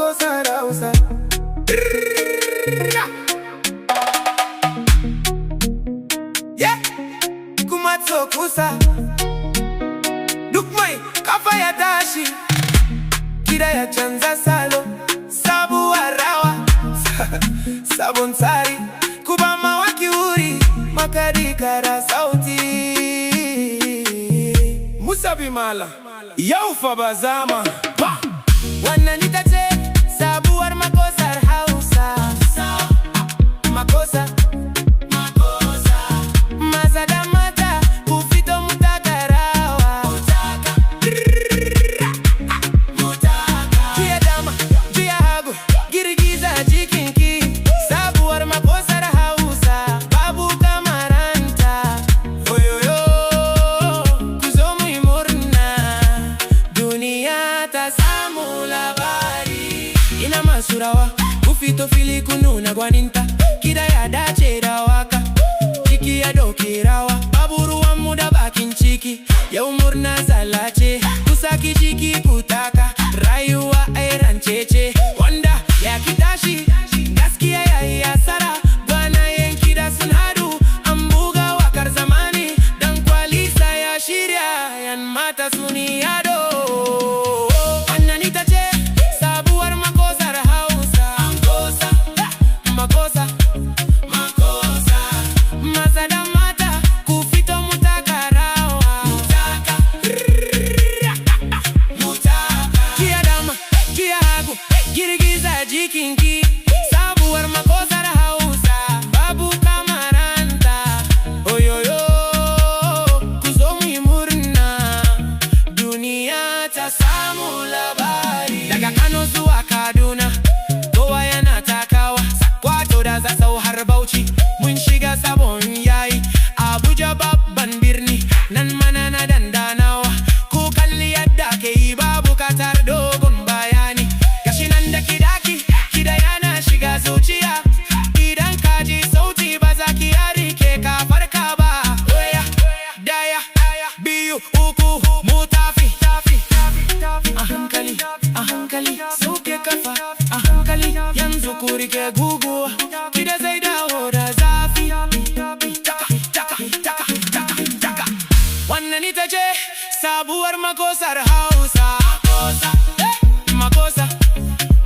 makosa Hausa. Yeah, kuma kusa duk mai kafa ya tashi, kida ya canza salo, sabuwar rawa sabon tsari, kuba mawaki wuri makari kara sauti. Musa Bi Malam yau fa ba zama ba. Wannan ita ce sabuwar makosar Hausa. Makosa, makosa. Maza da mata ku fito mu taka rawa. Juya dama, juya hagu, girgiza jikinki. Sabuwar makosar Hausa, babu kamaranta. Oyoyo, ku zo mu yi murna, duniya ta samu labari. Ina masu rawa, ku fito fili ku nuna gwaninta. Kida ya dace da waka, ciki ya doke rawa. Babu ruwanmu da bakin ciki, yau murna zalla ce. Ku saki jiki ku taka, rayuwa ai rance ce. Wanda ya ki tashi, gaskiya ya yi asara. Gwanayen kida sun hadu, an buga wakar zamani. Dan Kwalisa ya shirya, yan mata sun yi ado. Wannan ita ce sabuwar makosar Hausa. Makosa, makosa. Maza da mata ku fito mu taka rawa. Juya dama, juya hagu, girgiza jikinki. Sabuwar makosar Hausa, babu kamaranta. Oyoyo, ku zo mu yi murna, duniya ta samu labari. Daga Kano zuwa Kaduna, kowa yana takawa. Kwato da Zazzau har Bauchi, mun shiga sabon yayi. Abuja babban birni, nan mana na dandanawa. Ku kalli yadda ke yi, babu katar dogon bayani. Gashi nan da kidaki, kida yana shiga zuciya. Idan ka ji sauti ba za ki yari ke ka farka ba. Oya, daya, biyu, uku, mu tafi. A hankali, a hankali, sauke kafa. A hankali, yanzu ku rike guguwa. Kida zai dawo da zafi. Wannan ita ce sabuwar makosar Hausa. Makosa,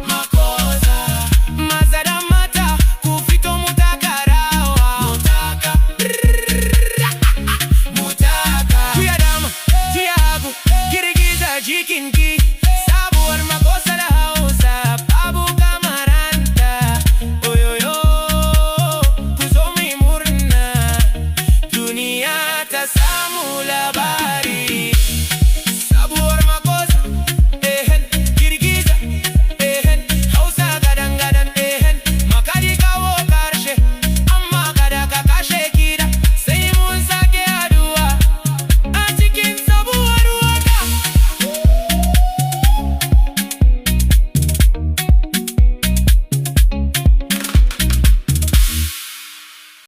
makosa. Maza da mata ku fito mu taka rawa. Juya dama, juya hagu, girgiza jikinki.